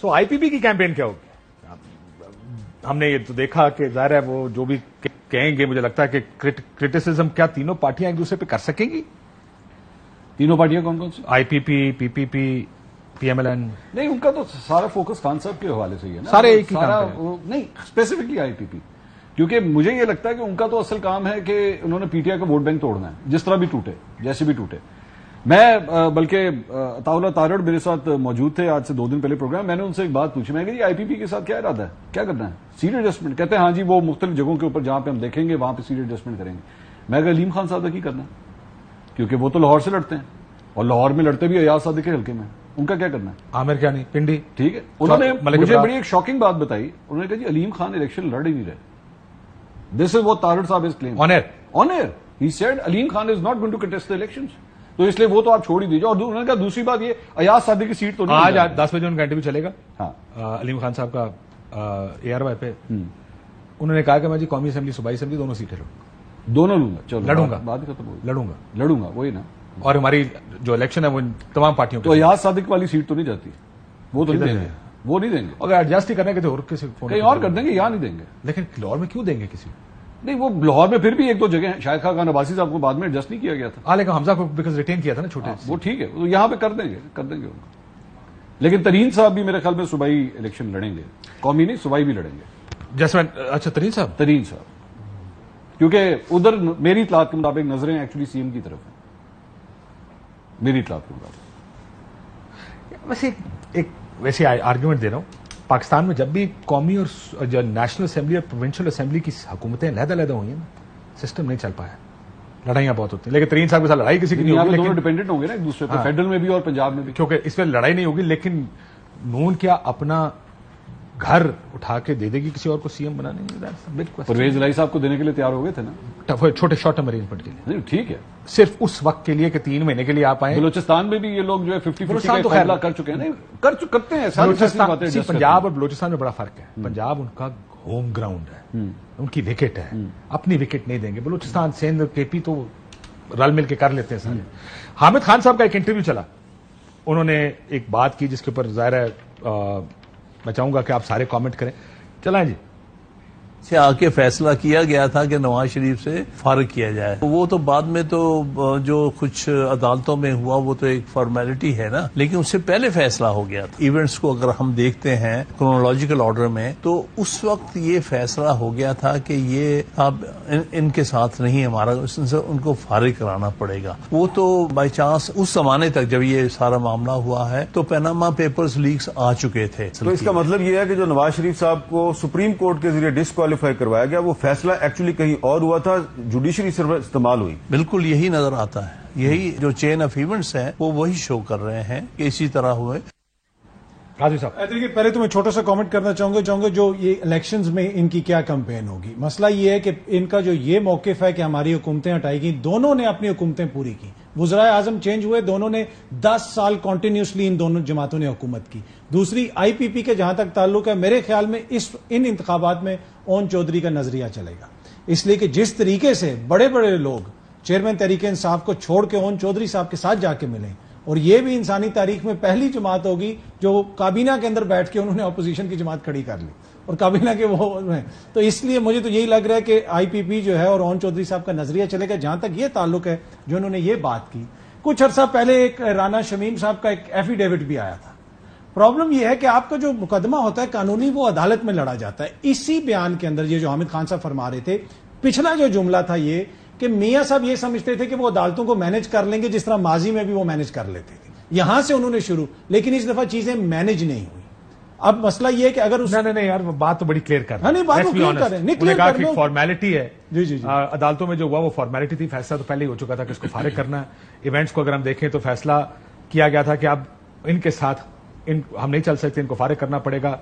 سو آئی پی پی کی کیمپین کیا ہوگی؟ ہم نے یہ تو دیکھا کہ ظاہر ہے وہ جو بھی کہیں گے، مجھے لگتا ہے کہ کرٹیسزم کیا تینوں پارٹیاں ایک دوسرے پہ کر سکیں گی؟ تینوں پارٹیاں کون کون سی؟ آئی پی پی، پی پی پی، پی ایم ایل این. نہیں، ان کا تو سارا فوکس خان صاحب کے حوالے سے ہی ہے نا. سارے ایک ہی سارا کام نہیں، اسپیسیفکلی آئی پی پی، کیونکہ مجھے یہ لگتا ہے کہ ان کا تو اصل کام ہے کہ انہوں نے پی ٹی آئی کا ووٹ بینک توڑنا ہے، جس طرح بھی ٹوٹے، جیسے بھی ٹوٹے. میں بلکہ عطاءاللہ تارڑ میرے ساتھ موجود تھے آج سے 2 دن پہلے پروگرام. میں نے ان سے ایک بات پوچھی، میں نے کہا جی آئی پی پی کے ساتھ کیا ارادہ ہے، کیا کرنا ہے؟ Seat adjustment. کہتے ہیں ہاں جی وہ مختلف جگہوں کے اوپر جہاں پہ ہم دیکھیں گے وہاں پہ سیٹ ایڈجسٹمنٹ کریں گے. میں کہا علیم خان صاحب کا کی کرنا ہے، کیونکہ وہ تو لاہور سے لڑتے ہیں اور لاہور میں لڑتے بھی ایاز صادق کے حلقے میں. ان کا کیا کرنا ہے؟ عامر کیا نہیں، پنڈی. ٹھیک ہے، انہوں نے مجھے بڑی ایک شاکنگ بات بتائی. انہوں نے کہا جی علیم خان الیکشن لڑ ہی نہیں رہے. دس از واٹ تارڑ صاحب is claim on air. On air ہی said Aleem Khan is not going to contest the elections. تو اس لیے وہ تو آپ چھوڑ ہی دیجیے. اور انہوں نے کہا دوسری بات یہ ایاز صادق کی سیٹ تو نہیں آج 10 بجے ان کا انٹرویو چلے گا. ہاں، علیم خان صاحب کا اے آر وائی پہ انہوں نے کہا کہ میں جی قومی اسمبلی، صوبائی اسمبلی دونوں سیٹیں دونوں لوں گا. چلو لڑوں گا، بات ختم ہوگی. لڑوں گا وہی نا. اور ہماری جو الیکشن ہے وہ تمام پارٹیوں تو ایاز صادق والی سیٹ تو نہیں جاتی، وہ تو نہیں دیں گے. وہ نہیں دیں گے. اگر ایڈجسٹ ہی کرنے کے تو اور کسی کہیں اور کر دیں گے، یہاں نہیں دیں گے. لیکن لاہور میں کیوں دیں گے کسی؟ نہیں، وہ لاہور میں پھر بھی 1-2 جگہ ہیں. شاہد خان عباسی صاحب کو بعد میں ایڈجسٹ نہیں کیا گیا تھا. لیکن حمزہ کو بیکاز ریٹین کیا تھا نا چھوٹے. وہ ٹھیک ہے، تو یہاں پہ کر دیں گے ان کو. لیکن ترین صاحب بھی میرے خیال میں صوبائی الیکشن لڑیں گے. قومی نہیں، صوبائی بھی لڑیں گے. جسمنٹ. اچھا، ترین صاحب، کیونکہ ادھر میری اطلاعات کے مطابق نظریں ایکچولی سی ایم کی طرف ہیں. میری اطلاعات کے مطابق ویسے آرگیومنٹ دے رہا ہوں. پاکستان میں جب بھی قومی اور جو نیشنل اسمبلی اور پروونشل اسمبلی کی حکومتیں علیحدہ ہوئی ہیں نا، سسٹم نہیں چل پایا. لڑائیاں بہت ہوتی ہیں. لیکن ترین صاحب کے ساتھ لڑائی کسی کی نہیں ہوگی. دونوں ڈیپینڈنٹ ہوں گے نا ایک دوسرے پہ، فیڈرل میں بھی اور پنجاب میں بھی. کیونکہ اس پہ لڑائی نہیں ہوگی. لیکن نون کیا اپنا گھر اٹھا کے دے دے گی کسی اور کو سی ایم بنانے؟ پرویز الہی صاحب کو دینے کے لیے تیار ہو گئے تھے نا، چھوٹے شارٹ ٹرم ارینجمنٹ کے لیے. ٹھیک ہے، صرف اس وقت کے لیے کہ 3 مہینے کے لیے آپ آئیں. بلوچستان میں بھی یہ لوگ جو ہے 50-50 کا فیصلہ کر چکے ہیں. کرتے ہیں پنجاب اور بلوچستان میں بڑا فرق ہے. پنجاب ان کا ہوم گراؤنڈ ہے، ان کی وکٹ ہے. اپنی وکٹ نہیں دیں گے. بلوچستان، سندھ، کے پی تو رل مل کے کر لیتے ہیں سارے. حامد خان صاحب کا ایک انٹرویو چلا، انہوں نے ایک بات کی جس کے اوپر ظاہر ہے میں چاہوں گا کہ آپ سارے کامنٹ کریں. چلائیں جی. سے آ کے فیصلہ کیا گیا تھا کہ نواز شریف سے فارغ کیا جائے. وہ تو بعد میں تو جو کچھ عدالتوں میں ہوا وہ تو ایک فارمیلٹی ہے نا، لیکن اس سے پہلے فیصلہ ہو گیا تھا. ایونٹس کو اگر ہم دیکھتے ہیں کرونالوجیکل آرڈر میں تو اس وقت یہ فیصلہ ہو گیا تھا کہ یہ اب ان کے ساتھ نہیں ہمارا، ان کو فارغ کرانا پڑے گا. وہ تو بائی چانس اس زمانے تک جب یہ سارا معاملہ ہوا ہے تو پیناما پیپرز لیکس آ چکے تھے. تو اس کا مطلب یہ ہے کہ جو نواز شریف صاحب کو سپریم کورٹ کے ذریعے ڈسکوالیفائی کروایا گیا، وہ فیصلہ ایکچولی کہیں اور ہوا تھا، جوڈیشری سروس استعمال ہوئی. بالکل یہی نظر آتا ہے. یہی جو چین آف ایونٹس ہیں وہ وہی شو کر رہے ہیں کہ اسی طرح ہوئے. قاضی صاحب، دیکھیے پہلے تو میں چھوٹا سا کامنٹ کرنا چاہوں گا جو یہ الیکشنز میں ان کی کیا کمپین ہوگی. مسئلہ یہ ہے کہ ان کا جو یہ موقف ہے کہ ہماری حکومتیں ہٹائی گئی، دونوں نے اپنی حکومتیں پوری کی. وزرائے اعظم چینج ہوئے، دونوں نے 10 سال کنٹینیوسلی ان دونوں جماعتوں نے حکومت کی. دوسری آئی پی پی کے جہاں تک تعلق ہے، میرے خیال میں ان انتخابات میں اون چودھری کا نظریہ چلے گا. اس لیے کہ جس طریقے سے بڑے بڑے لوگ چیئرمین تحریک انصاف کو چھوڑ کے اون چودھری صاحب کے ساتھ جا کے ملیں، اور یہ بھی انسانی تاریخ میں پہلی جماعت ہوگی جو کابینہ کے اندر بیٹھ کے انہوں نے اپوزیشن کی جماعت کھڑی کر لی اور کابینہ کے وہ ہیں. تو اس لیے مجھے تو یہی لگ رہا ہے کہ آئی پی پی جو ہے اور اون چودھری صاحب کا نظریہ چلے گا. جہاں تک یہ تعلق ہے، جو انہوں نے یہ بات کی کچھ عرصہ پہلے، ایک رانا شمیم صاحب کا ایک ایفیڈیوٹ بھی آیا تھا. پرابلم یہ ہے کہ آپ کا جو مقدمہ ہوتا ہے قانونی، وہ عدالت میں لڑا جاتا ہے. اسی بیان کے اندر یہ جو حامد خان صاحب فرما رہے تھے، پچھلا جو جملہ تھا یہ کہ میاں صاحب یہ سمجھتے تھے کہ وہ عدالتوں کو مینج کر لیں گے جس طرح ماضی میں بھی وہ مینج کر لیتے تھے. یہاں سے انہوں نے شروع، لیکن اس دفعہ چیزیں مینج نہیں ہوئی. اب مسئلہ یہ ہے کہ اگر نہیں یار، بات تو بڑی کلیئر کر رہے ہیں. بات کو کلیئر کر رہے ہیں، کہا کہ فارمیلٹی ہے. جی عدالتوں میں جو ہوا وہ فارمیلٹی تھی. فیصلہ تو پہلے ہی ہو چکا تھا کہ اس کو فارغ کرنا ہے. ایونٹس کو اگر ہم دیکھیں تو فیصلہ کیا گیا تھا کہ اب ان کے ساتھ ہم نہیں چل سکتے، ان کو فارغ کرنا پڑے گا.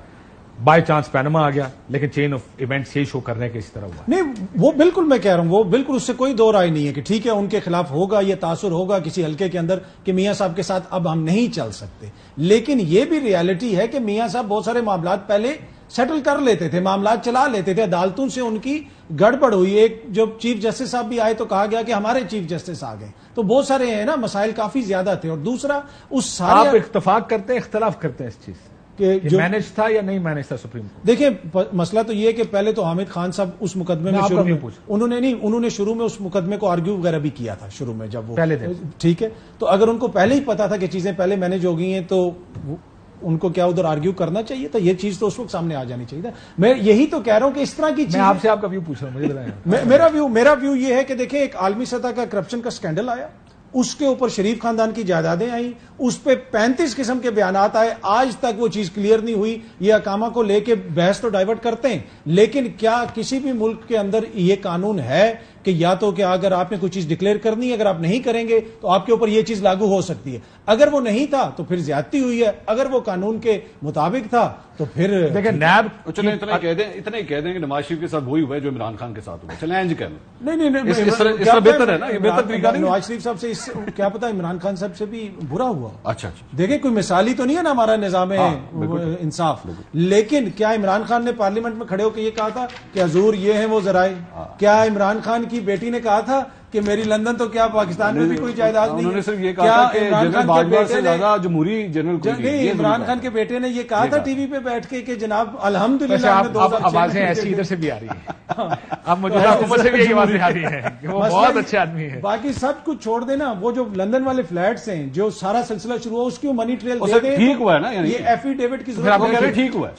بائی چانس پینما آ گیا، لیکن چین آف ایونٹس یہی شو کرنے کے اس طرح ہوا. نہیں، وہ بالکل میں کہہ رہا ہوں، وہ بالکل اس سے کوئی دو رائے نہیں ہے کہ ٹھیک ہے ان کے خلاف ہوگا، یہ تاثر ہوگا کسی حلقے کے اندر کہ میاں صاحب کے ساتھ اب ہم نہیں چل سکتے. لیکن یہ بھی ریالٹی ہے کہ میاں صاحب بہت سارے معاملات پہلے سیٹل کر لیتے تھے، معاملات چلا لیتے تھے. عدالتوں سے ان کی گڑبڑ ہوئی. ایک جب چیف جسٹس صاحب بھی آئے تو کہا گیا کہ ہمارے چیف جسٹس آ گئے، تو بہت سارے ہیں نا مسائل کافی زیادہ تھے. اور دوسرا اس سارے آپ اتفاق کرتے ہیں، اختلاف کرتے ہیں اس چیز سے؟ کہ جو مینج تھا یا نہیں مینج تھا سپریم کورٹ؟ دیکھیں مسئلہ تو یہ ہے کہ پہلے تو حامد خان صاحب اس مقدمے میں شروع میں انہوں نے شروع میں اس مقدمے کو آرگیو وغیرہ بھی کیا تھا شروع میں جب وہ پہلے دن، ٹھیک ہے، تو اگر ان کو پہلے ہی پتا تھا کہ چیزیں پہلے مینج ہو گئی ہیں تو ان کو کیا ادھر آرگیو کرنا چاہیے تھا؟ یہ چیز تو اس وقت سامنے آ جانی چاہیے تھا. میں یہی تو کہہ رہا ہوں کہ اس طرح کی چیز میں آپ سے آپ کا ویو پوچھ رہا ہوں، مجھے بتائیں. میرا ویو یہ ہے کہ دیکھیں ایک عالمی سطح کا کرپشن کا سکینڈل آیا، اس کے اوپر شریف خاندان کی جائیدادیں آئیں، اس پہ 35 قسم کے بیانات آئے، آج تک وہ چیز کلیئر نہیں ہوئی. یہ اقامہ کو لے کے بحث تو ڈائیورٹ کرتے ہیں، لیکن کیا کسی بھی ملک کے اندر یہ قانون ہے کہ یا تو کہ اگر آپ نے کوئی چیز ڈکلیئر کرنی ہے، اگر آپ نہیں کریں گے تو آپ کے اوپر یہ چیز لاگو ہو سکتی ہے؟ اگر وہ نہیں تھا تو پھر زیادتی ہوئی ہے، اگر وہ قانون کے مطابق تھا تو پھر دیکھیں نیب چلیں اتنا ہی کہہ دیں کہ نواز شریف کے ساتھ وہی ہوا ہے جو عمران خان کے ساتھ ہوا. چلیں اینج کہہ لیں. نہیں اس طرح بہتر ہے نا، یہ بہتر طریقہ نہیں. نواز شریف صاحب سے کیا پتا عمران خان صاحب سے بھی برا ہوا. اچھا دیکھیں کوئی مثالی تو نہیں ہے نا ہمارا نظام انصاف، لیکن کیا عمران خان نے پارلیمنٹ میں کھڑے ہو کے یہ کہا تھا کہ حضور یہ ہیں وہ ذرائع؟ کیا عمران خان کی بیٹی نے کہا تھا کہ میری لندن تو کیا پاکستان میں بھی کوئی جائیداد نہیں ہے؟ انہوں نے صرف یہ کہا تھا کہ جنرل باجوہ سے زیادہ جمہوری جنرل کوئی نہیں. عمران خان کے بیٹے نے یہ کہا تھا ٹی وی پہ بیٹھ کے کہ جناب الحمدللہ آوازیں ایسی ادھر سے بھی آ رہی ہیں، اب موجودہ حکومت سے بھی یہی آوازیں آ رہی ہیں کہ وہ بہت اچھے آدمی ہیں. باقی سب کچھ چھوڑ دینا، وہ جو لندن والے فلیٹس ہیں جو سارا سلسلہ شروع ہوا اس کی منی ٹریل ٹھیک ہوا ہے نا، یہ ایفیڈیوٹ کی ضرورت ٹھیک ہوا ہے.